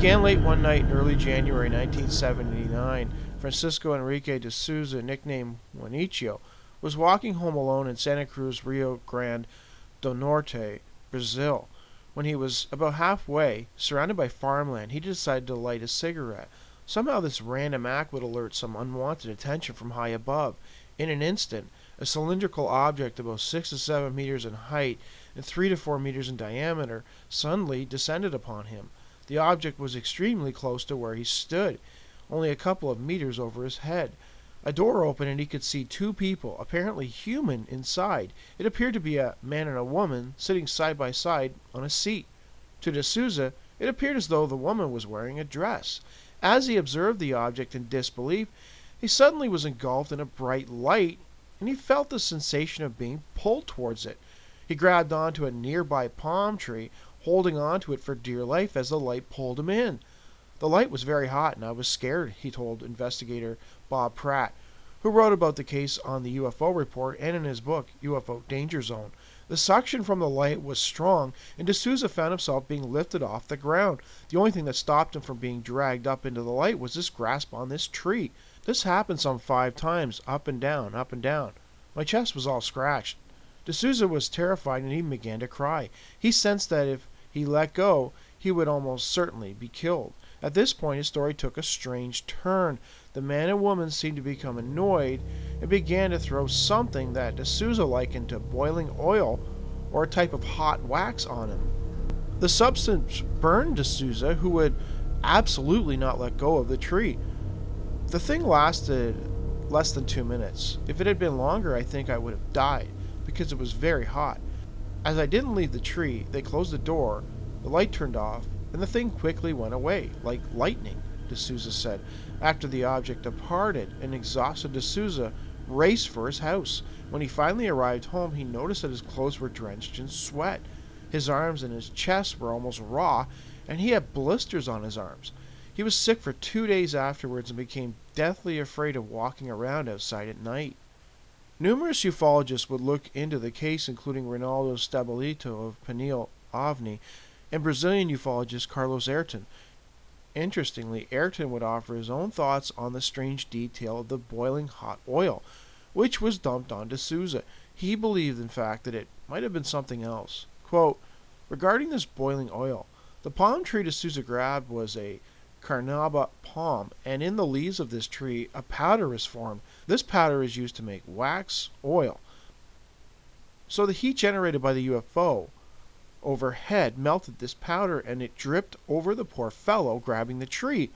began late one night in early January 1979. Francisco Enrique de Souza, nicknamed Juanicio, was walking home alone in Santa Cruz, Rio Grande do Norte, Brazil. When he was about halfway, surrounded by farmland, he decided to light a cigarette. Somehow this random act would alert some unwanted attention from high above. In an instant, a cylindrical object about 6 to 7 meters in height and 3 to 4 meters in diameter suddenly descended upon him. The object was extremely close to where he stood, only a couple of meters over his head. A door opened and he could see two people, apparently human, inside. It appeared to be a man and a woman sitting side by side on a seat. To de Souza, it appeared as though the woman was wearing a dress. As he observed the object in disbelief, he suddenly was engulfed in a bright light, and he felt the sensation of being pulled towards it. He grabbed onto a nearby palm tree, holding onto it for dear life as the light pulled him in. The light was very hot, and I was scared, he told investigator Bob Pratt, who wrote about the case on the UFO Report and in his book, UFO Danger Zone. The suction from the light was strong, and de Souza found himself being lifted off the ground. The only thing that stopped him from being dragged up into the light was his grasp on this tree. This happened some 5 times, up and down, up and down. My chest was all scratched. De Souza was terrified and even began to cry. He sensed that if he let go, he would almost certainly be killed. At this point, his story took a strange turn. The man and woman seemed to become annoyed and began to throw something that de Souza likened to boiling oil or a type of hot wax on him. The substance burned de Souza, who would absolutely not let go of the tree. The thing lasted less than 2 minutes. If it had been longer, I think I would have died, because it was very hot. As I didn't leave the tree, they closed the door, the light turned off, and the thing quickly went away, like lightning, de Souza said. After the object departed, an exhausted de Souza raced for his house. When he finally arrived home, he noticed that his clothes were drenched in sweat. His arms and his chest were almost raw, and he had blisters on his arms. He was sick for 2 days afterwards and became deathly afraid of walking around outside at night. Numerous ufologists would look into the case, including Ronaldo Stabilito of Penil OVNI and Brazilian ufologist Carlos Ayrton. Interestingly, Ayrton would offer his own thoughts on the strange detail of the boiling hot oil, which was dumped on de Souza. He believed, in fact, that it might have been something else. Quote, regarding this boiling oil, the palm tree de Souza grabbed was a carnauba palm, and in the leaves of this tree a powder is formed. This powder is used to make wax oil. So the heat generated by the UFO overhead melted this powder, and it dripped over the poor fellow grabbing the tree,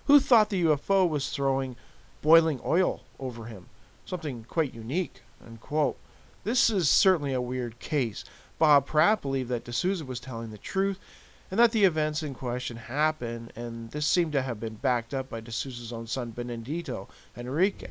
who thought the UFO was throwing boiling oil over him. Something quite unique, unquote. This is certainly a weird case. Bob Pratt believed that de Souza was telling the truth, and that the events in question happened, and this seemed to have been backed up by de Souza's own son Benedito Enrique.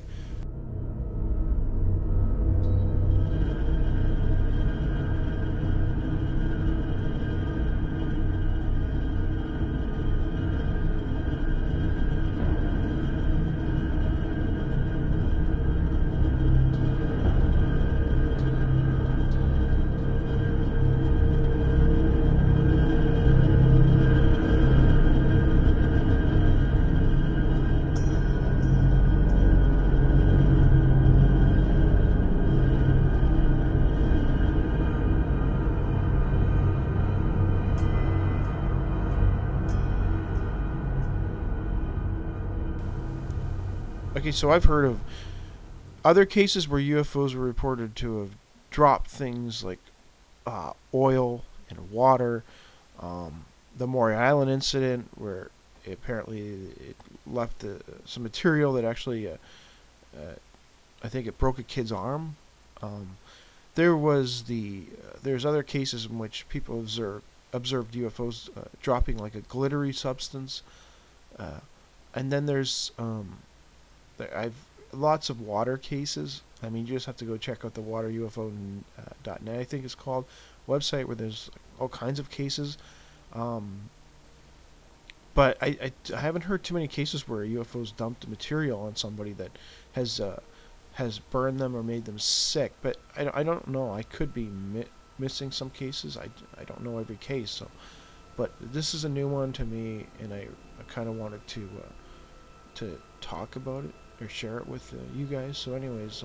Okay, so I've heard of other cases where UFOs were reported to have dropped things like oil and water. The Maury Island incident, where it left some material that actually, I think it broke a kid's arm. There's other cases in which people observed UFOs dropping like a glittery substance, and then there's I've lots of water cases. I mean, you just have to go check out the waterufo.net, I think it's called, website, where there's all kinds of cases. But I haven't heard too many cases where UFOs dumped material on somebody that has burned them or made them sick. But I don't know. I could be missing some cases. I don't know every case. So, But this is a new one to me, and I kind of wanted to talk about it or share it with you guys. So, anyways,